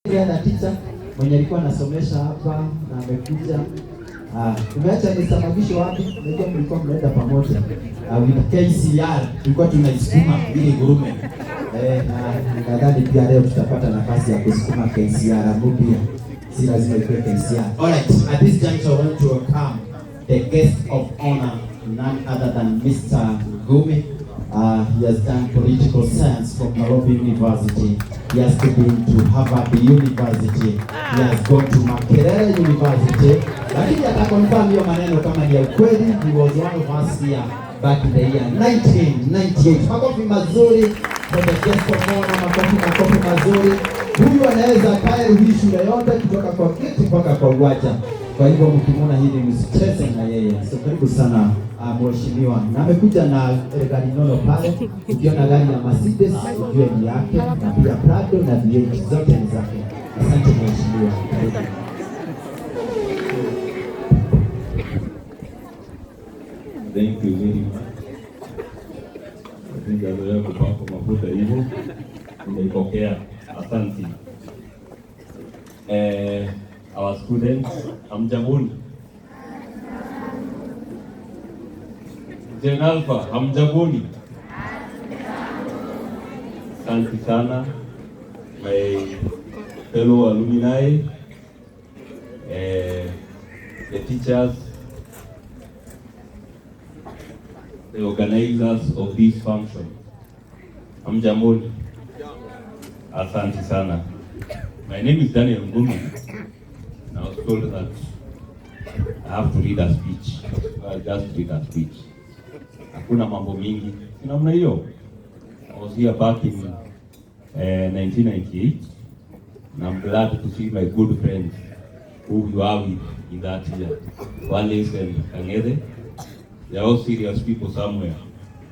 Na teacher mwenye alikuwa anasomesha hapa na amekuja. Tumeacha nisababisho wapi? Najua mlikuwa mnaenda pamoja. With KCR tulikuwa tunaisukuma ili gurume. Na nadhani pia leo tutapata nafasi ya kusukuma KCR mpya. Si lazima iwe KCR. Alright, at this juncture I want to welcome the guest of honor, none other than Mr. Ngumi. He has done political science from Nairobi University. He has been to Harvard University. He has gone to Makerere University. Lakini atakonfirm hiyo maneno kama ni ya ukweli. He was one of us here back in the year 1998. Makofi mazuri for the guest of honor, makofi mazuri. Huyu anaweza kae hii shule yote kutoka kwa kiti mpaka kwa uwanja. Kwa hivyo mkimwona hivi msicheze na yeye. So karibu sana mheshimiwa. Na amekuja na gari nono pale. Ukiona gari ya Mercedes ujue ni yake, na pia Prado na V8 zote ni zake. Asante mheshimiwa. Thank you very much. I think I kupaka mafuta hivyo. Nimeipokea. Asante. Our students, hamjamuni. Gen Alpha, hamjamuni. Asante sana. My fellow alumni, the teachers, the organizers of this function. Hamjamuni. Asante sana. My name is Daniel Ngumi. I was told that I have to read a speech. I'll just read a speech. Hakuna mambo mingi. Namna hiyo. I was here back in 1998. And I'm glad to see my good friends who you are with in that year. Wallace and Kangede. They are all serious people somewhere.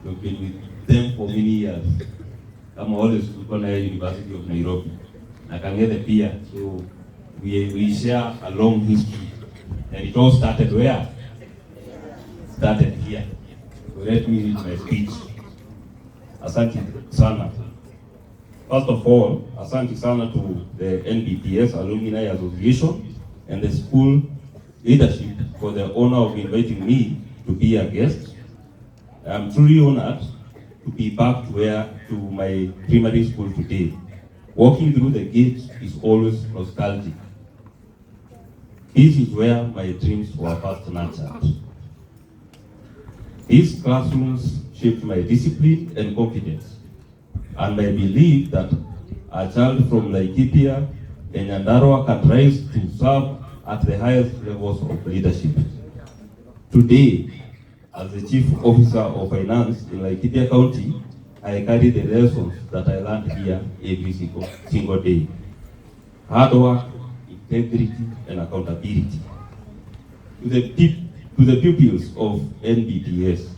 We've been with them for many years. I'm always at the University of Nairobi. I can get the peer, so we share a long history, and it all started where? Started here. So let me read my speech. Asante sana. First of all, asante sana to the NBPS Alumni Association and the school leadership for the honor of inviting me to be a guest. I'm truly honored to be back to my primary school today. Walking through the gates is always nostalgic. This is where my dreams were first nurtured. These classrooms shaped my discipline and confidence, and I believe that a child from Laikipia and Nyandarua can rise to serve at the highest levels of leadership. Today, as the Chief Officer of Finance in Laikipia County, I carry the lessons that I learned here every single day. Hard work, integrity, and accountability. To the pupils of NBPS,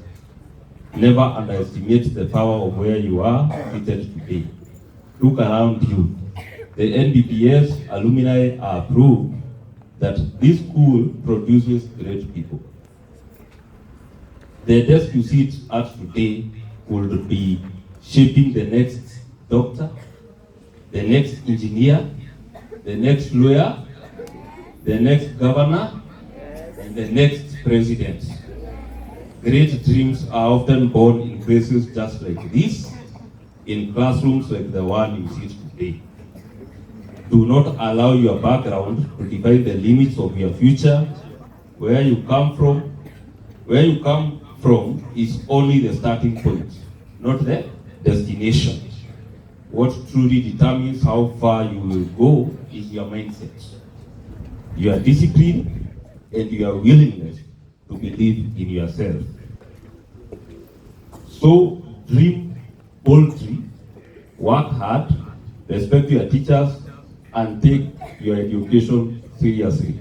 never underestimate the power of where you are seated today. Look around you. The NBPS alumni are proof that this school produces great people. The desk you sit at today would be shaping the next doctor, the next engineer, the next lawyer, the next governor, and the next president. Great dreams are often born in places just like this, in classrooms like the one you see today. Do not allow your background to define the limits of your future. Where you come from is only the starting point, not the destination. What truly determines how far you will go is your mindset, your discipline, and your willingness to believe in yourself. So dream boldly, work hard, respect your teachers, and take your education seriously.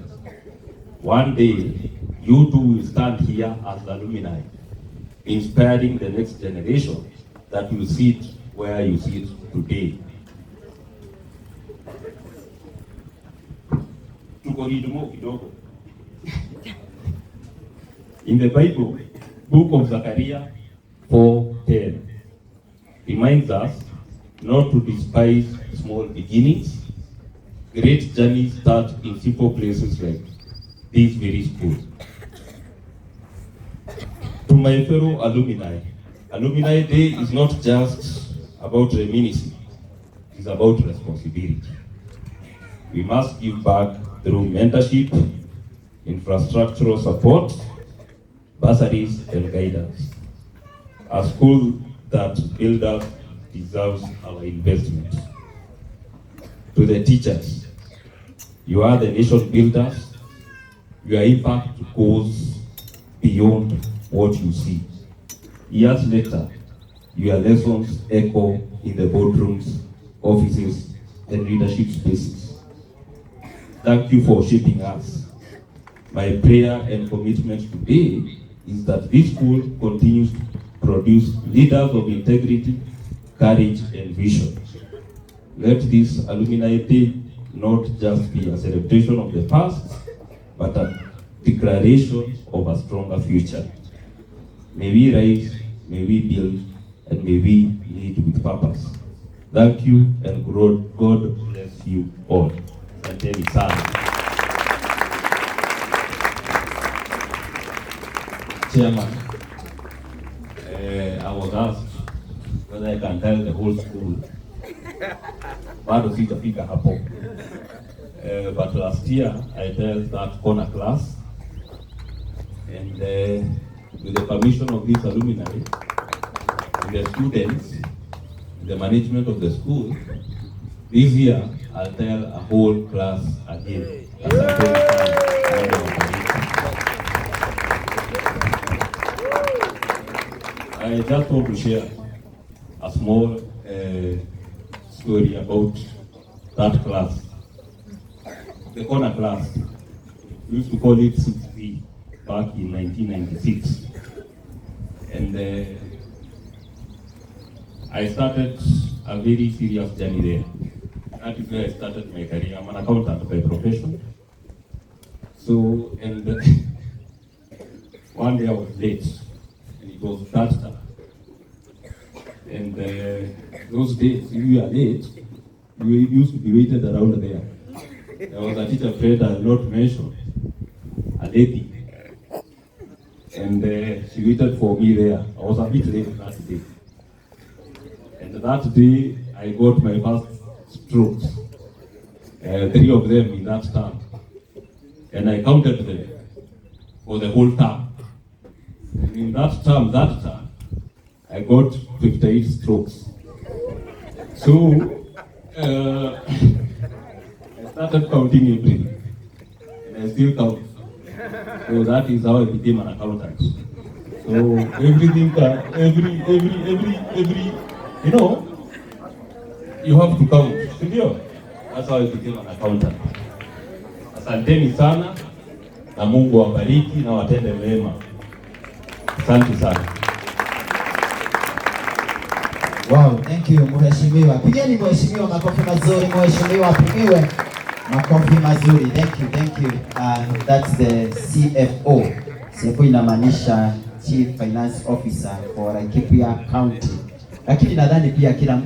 One day, you too will stand here as alumni, inspiring the next generation that will sit where you sit today. In the Bible, book of Zechariah 4:10 reminds us not to despise small beginnings, great journeys start in simple places like this very school. To my fellow alumni, Alumni Day is not just about reminiscing, it is about responsibility. We must give back through mentorship, infrastructural support, bursaries, and guidance. A school that builds us deserves our investment. To the teachers, you are the nation builders. Your impact goes beyond what you see. Years later, your lessons echo in the boardrooms, offices, and leadership spaces. Thank you for shaping us. My prayer and commitment today is that this school continues to produce leaders of integrity, courage, and vision. Let this Alumni Day not just be a celebration of the past, but a declaration of a stronger future. May we rise, may we build, and may we lead with purpose. Thank you, and God bless you all. Asanteni sana. Chairman, I was asked whether I can tell the whole school. Bado sitafika hapo. But last year I tell that corner class, and with the permission of this alumni, and the students, the management of the school, this year I'll tell a whole class again. I just want to share a small story about that class. The corner class, we used to call it 6B back in 1996. And I started a very serious journey there. That is where I started my career. I'm an accountant by profession. So, and one day I was late, and it was that time. And those days, if you are late, you used to be waited around there. There was a teacher friend I will not mention, a lady. And she waited for me there. I was a bit late that day. And that day, I got my first strokes. 3 of them in that term. And I counted them for the whole term. And in that term, I got 58 strokes. So, I started counting everything. And I still count. So that is how I became an accountant. So everything, every, you know, you have to count. That's how I became an accountant. Asanteni sana, na Mungu awabariki na watende mema. Asante sana. Wow, thank you mheshimiwa. Pigeni mheshimiwa makofi mazuri, mheshimiwa apigiwe makofi mazuri. Thank you. That's the CFO. CFO inamaanisha Chief Finance Officer for Laikipia County. Lakini nadhani pia kila